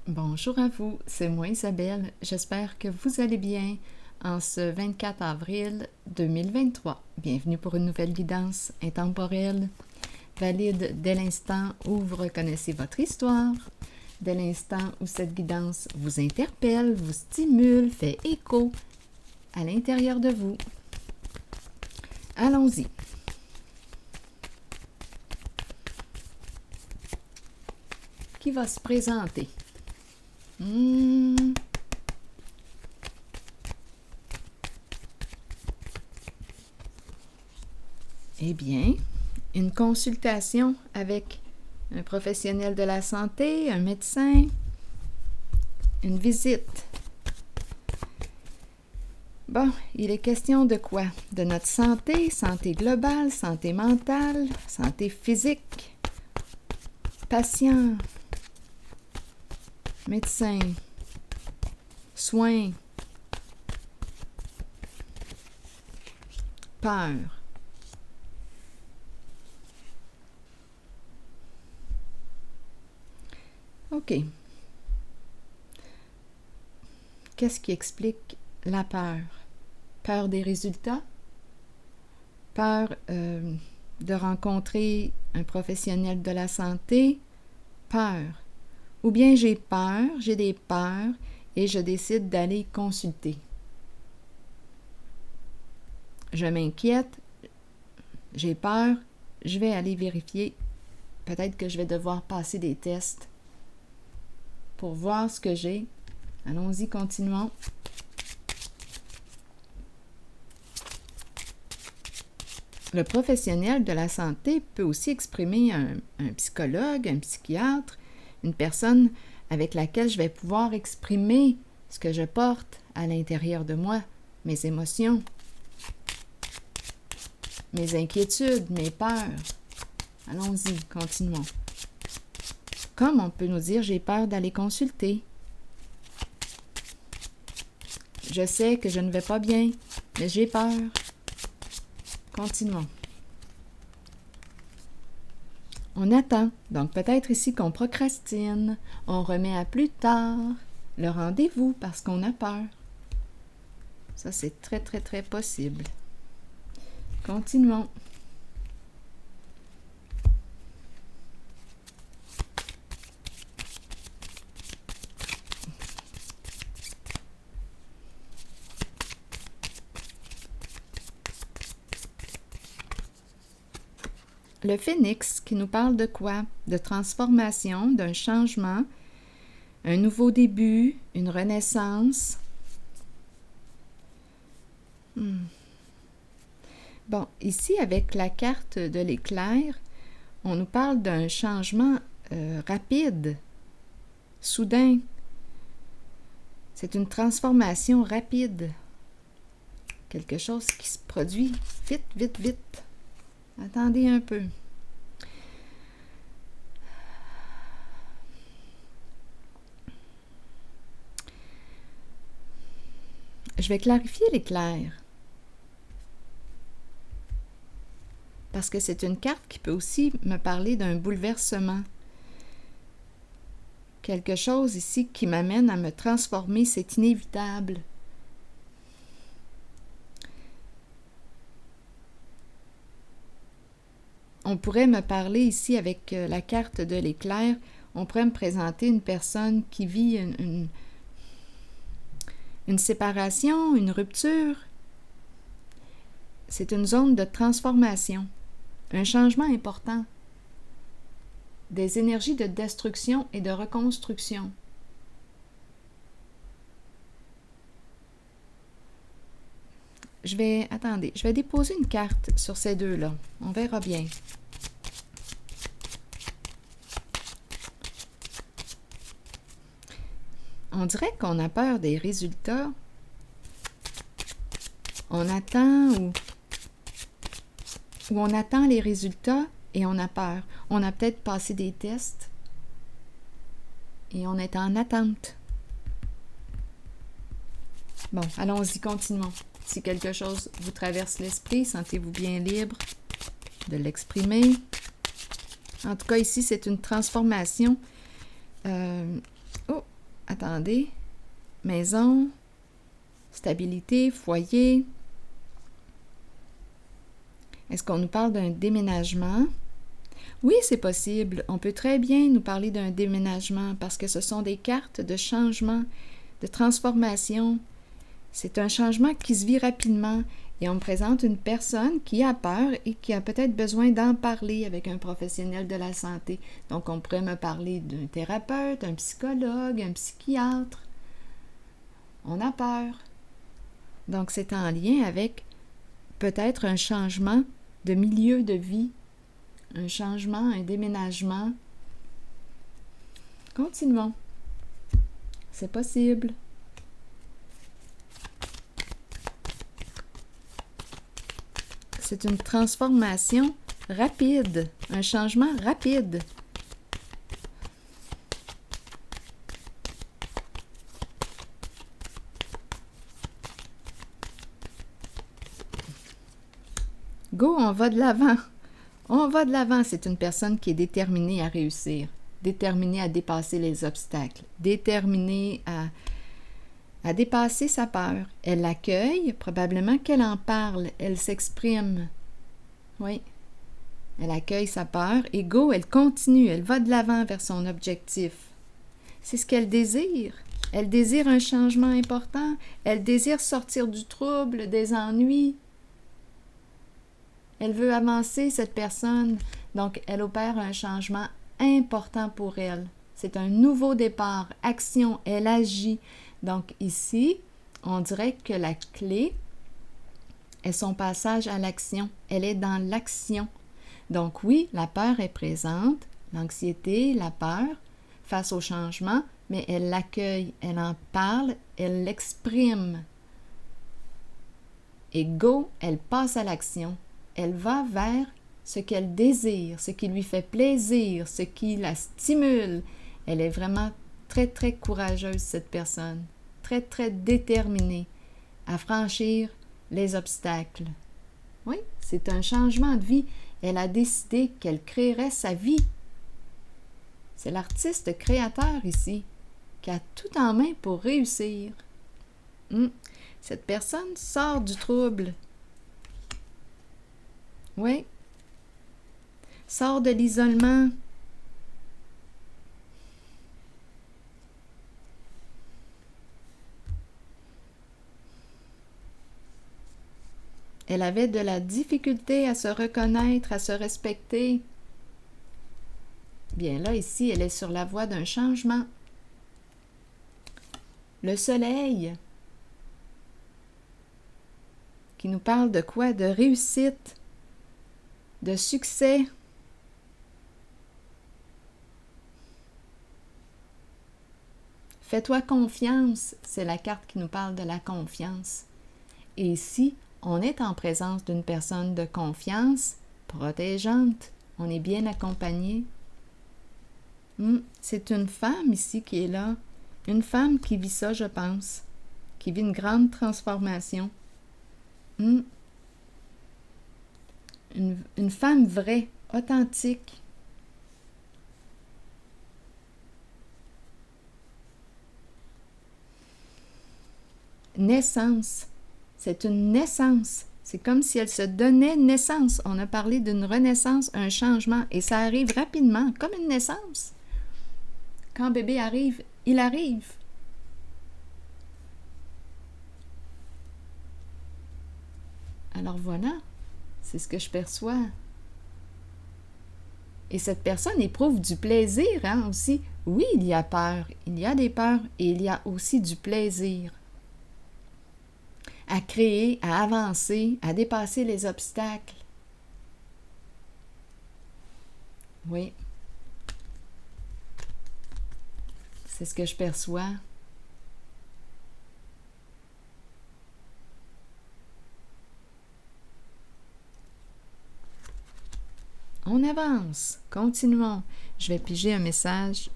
Bonjour à vous, c'est moi Isabelle. J'espère que vous allez bien en ce 24 avril 2023. Bienvenue pour une nouvelle guidance intemporelle, valide dès l'instant où vous reconnaissez votre histoire, dès l'instant où cette guidance vous interpelle, vous stimule, fait écho à l'intérieur de vous. Allons-y. Qui va se présenter? Eh bien, une consultation avec un professionnel de la santé, un médecin, une visite. Bon, il est question de quoi? De notre santé, santé globale, santé mentale, santé physique, patient, médecin, soins, peur. OK. Qu'est-ce qui explique la peur? Peur des résultats? Peur de rencontrer un professionnel de la santé? Peur. Ou bien j'ai peur, j'ai des peurs et je décide d'aller consulter. Je m'inquiète, j'ai peur, je vais aller vérifier. Peut-être que je vais devoir passer des tests pour voir ce que j'ai. Allons-y, continuons. Le professionnel de la santé peut aussi exprimer un psychologue, un psychiatre, une personne avec laquelle je vais pouvoir exprimer ce que je porte à l'intérieur de moi, mes émotions, mes inquiétudes, mes peurs. Allons-y, continuons. Comme on peut nous dire, j'ai peur d'aller consulter. Je sais que je ne vais pas bien, mais j'ai peur. Continuons. On attend, donc peut-être ici qu'on procrastine, on remet à plus tard le rendez-vous parce qu'on a peur. Ça, c'est très, très, très possible. Continuons. Le phénix qui nous parle de quoi? De transformation, d'un changement, un nouveau début, une renaissance. Bon, ici, avec la carte de l'éclair, on nous parle d'un changement rapide, soudain. C'est une transformation rapide. Quelque chose qui se produit vite, vite, vite. Attendez un peu. Je vais clarifier l'éclair. Parce que c'est une carte qui peut aussi me parler d'un bouleversement. Quelque chose ici qui m'amène à me transformer, c'est inévitable. On pourrait me parler ici avec la carte de l'éclair, on pourrait me présenter une personne qui vit une séparation, une rupture. C'est une zone de transformation, un changement important, des énergies de destruction et de reconstruction. Je vais déposer une carte sur ces deux-là. On verra bien. On dirait qu'on a peur des résultats. On attend ou on attend les résultats et on a peur. On a peut-être passé des tests et on est en attente. Bon, allons-y, continuons. Si quelque chose vous traverse l'esprit, sentez-vous bien libre de l'exprimer. En tout cas, ici, c'est une transformation. Attendez. Maison, stabilité, foyer. Est-ce qu'on nous parle d'un déménagement? Oui, c'est possible. On peut très bien nous parler d'un déménagement parce que ce sont des cartes de changement, de transformation. C'est un changement qui se vit rapidement et on me présente une personne qui a peur et qui a peut-être besoin d'en parler avec un professionnel de la santé. Donc, on pourrait me parler d'un thérapeute, un psychologue, un psychiatre. On a peur. Donc, c'est en lien avec peut-être un changement de milieu de vie, un changement, un déménagement. Continuons. C'est possible. C'est une transformation rapide, un changement rapide. Go, on va de l'avant. On va de l'avant. C'est une personne qui est déterminée à réussir, déterminée à dépasser les obstacles, déterminée à dépasser sa peur. Elle l'accueille, probablement qu'elle en parle, elle s'exprime. Oui. Elle accueille sa peur et go, elle continue, elle va de l'avant vers son objectif. C'est ce qu'elle désire. Elle désire un changement important. Elle désire sortir du trouble, des ennuis. Elle veut avancer, cette personne. Donc, elle opère un changement important pour elle. C'est un nouveau départ, action, elle agit. Donc, ici, on dirait que la clé est son passage à l'action. Elle est dans l'action. Donc, oui, la peur est présente, l'anxiété, la peur face au changement, mais elle l'accueille, elle en parle, elle l'exprime. Et go, elle passe à l'action. Elle va vers ce qu'elle désire, ce qui lui fait plaisir, ce qui la stimule. Elle est vraiment très, très courageuse, cette personne. Très, très déterminée à franchir les obstacles. Oui, c'est un changement de vie. Elle a décidé qu'elle créerait sa vie. C'est l'artiste créateur ici, qui a tout en main pour réussir. Cette personne sort du trouble. Oui. Sort de l'isolement. Elle avait de la difficulté à se reconnaître, à se respecter. Bien là, ici, elle est sur la voie d'un changement. Le soleil, qui nous parle de quoi? De réussite, de succès. Fais-toi confiance, c'est la carte qui nous parle de la confiance. Et ici, on est en présence d'une personne de confiance, protégeante. On est bien accompagné. C'est une femme ici qui est là. Une femme qui vit ça, je pense. Qui vit une grande transformation. Une femme vraie, authentique. Naissance. C'est une naissance. C'est comme si elle se donnait naissance. On a parlé d'une renaissance, un changement, et ça arrive rapidement, comme une naissance. Quand bébé arrive, il arrive. Alors voilà, c'est ce que je perçois. Et cette personne éprouve du plaisir, aussi. Oui, il y a peur, il y a des peurs, et il y a aussi du plaisir. À créer, à avancer, à dépasser les obstacles. Oui. C'est ce que je perçois. On avance, continuons. Je vais piger un message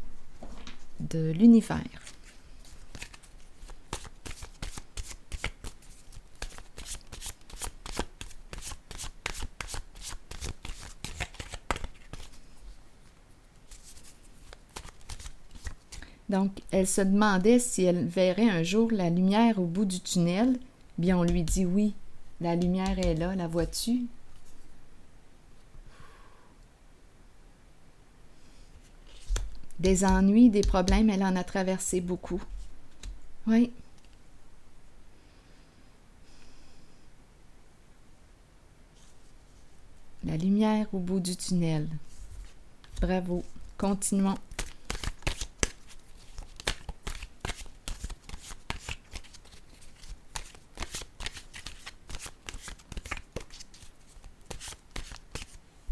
de l'univers. Donc, elle se demandait si elle verrait un jour la lumière au bout du tunnel. Bien, on lui dit oui, la lumière est là, la vois-tu? Des ennuis, des problèmes, elle en a traversé beaucoup. Oui. La lumière au bout du tunnel. Bravo. Continuons.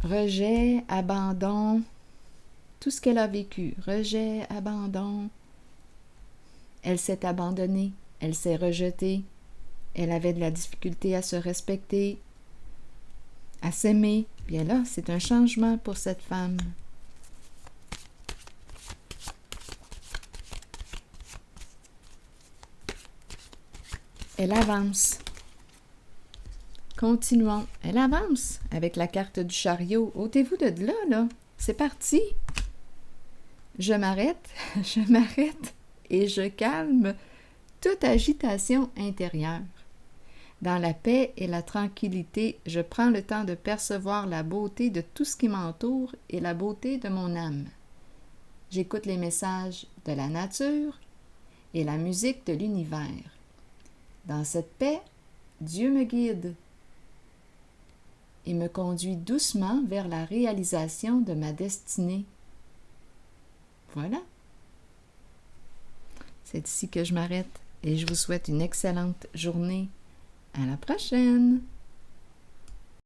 Rejet, abandon, tout ce qu'elle a vécu. Rejet, abandon. Elle s'est abandonnée, elle s'est rejetée, elle avait de la difficulté à se respecter, à s'aimer. Bien là, c'est un changement pour cette femme. Elle avance. Continuons. Elle avance avec la carte du chariot. Ôtez-vous de là, là. C'est parti. Je m'arrête, je m'arrête et je calme toute agitation intérieure. Dans la paix et la tranquillité, je prends le temps de percevoir la beauté de tout ce qui m'entoure et la beauté de mon âme. J'écoute les messages de la nature et la musique de l'univers. Dans cette paix, Dieu me guide et me conduit doucement vers la réalisation de ma destinée. Voilà. C'est ici que je m'arrête et je vous souhaite une excellente journée. À la prochaine!